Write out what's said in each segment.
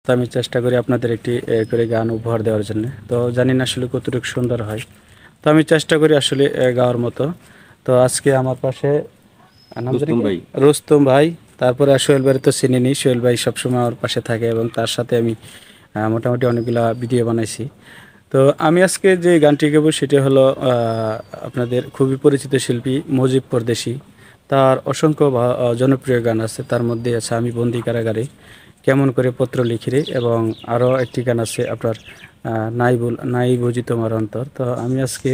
তো আমি চেষ্টা করি আপনাদের একটি করে গান উপহার দেওয়ার জন্য। তো জানি না আসলে কতটুকু সুন্দর হয়। তো আমি চেষ্টা করি আসলে গাওয়ার মতো। তো আজকে আমার পাশে নাম জানি রুস্তম কি? ভাই। রুস্তম ভাই, তারপরে সোহেল ভাই তো চিনি নি। সোহেল ভাই সবসময় আমার পাশে থাকে এবং তার সাথে আমি মোটামুটি অনেকগুলা ভিডিও বানাইছি। তো আমি আজকে যে গানটি গাবো সেটি হলো আপনাদের খুবই পরিচিত শিল্পী মুজিব পরদেশী। তার অসংখ্য জনপ্রিয় গান আছে, তার মধ্যে আছে আমি বন্দি কারাগারে, কেমন করে পত্র লিখি রে, এবং আরও একটি গান আছে আপনার নাই বুঝি তোমার অন্তর। তো আমি আজকে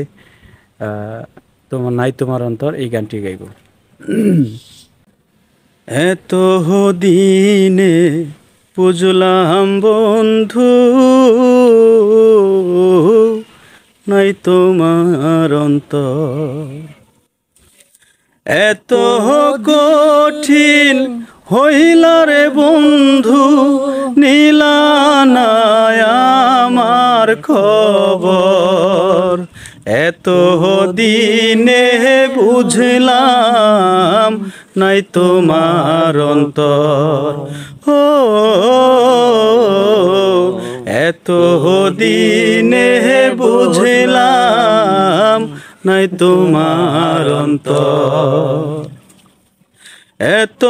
তোমার নাই তোমার অন্তর এই গানটি গাইব। এত দিনে বুঝলাম বন্ধু, নাই তোমার অন্তর, এত কঠিন হইলা রে বন্ধু, নিলা না আমার খবর, এত দিনে বুঝলাম নাই তোমার অন্তর। ও এত দিনে বুঝলাম নাই তোমার অন্তর, এত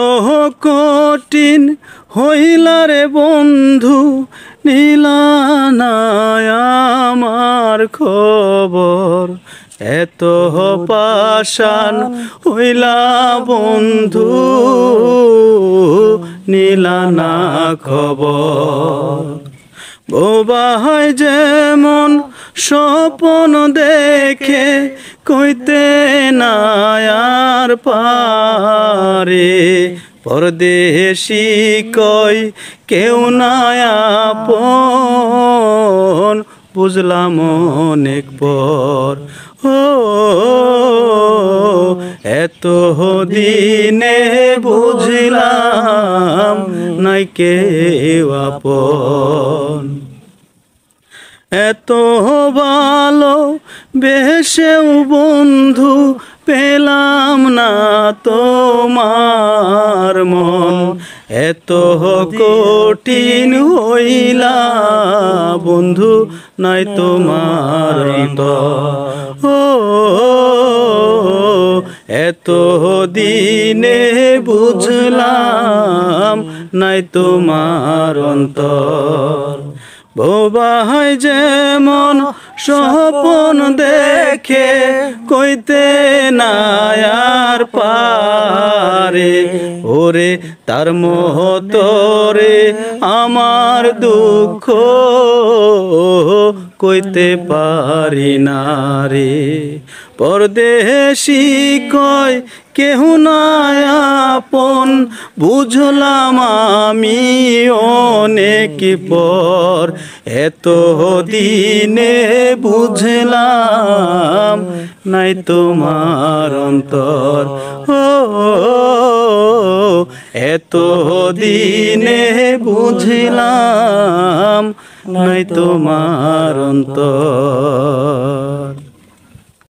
কঠিন হইলা রে বন্ধু, নিলা না আমার খবর, এত পাষাণ হইলা বন্ধু, নিলা না খবর। বোবা হয় যেমন স্বপ্ন দেখে, কইতে না আর পারে, পরদেশি কই কেউ না আপন, বুঝলাম অনেক পর। ও এত দিনে বুঝলাম নাই কেউ আপন, এত ভালো বেশেও বন্ধু পেলাম না তোমার মন, এত কঠিন হইলা বন্ধু নাই তোমার অন্তর। ও এত দিনে বুঝলাম নাই তোমার অন্তর, বোবা হয় যেমন স্বপ্ন দেখে, কইতে না আর পারে, ওরে তার মহতরে আমার দুঃখ কইতে পারি না রে, পরদেশি কয় কেহ না আপন, বুঝলাম আমি অনেক পর, এত দিনে বুঝলাম নাই তোমার অন্তর। ও এত দিনে বুঝলাম নাই তোমার অন্তর।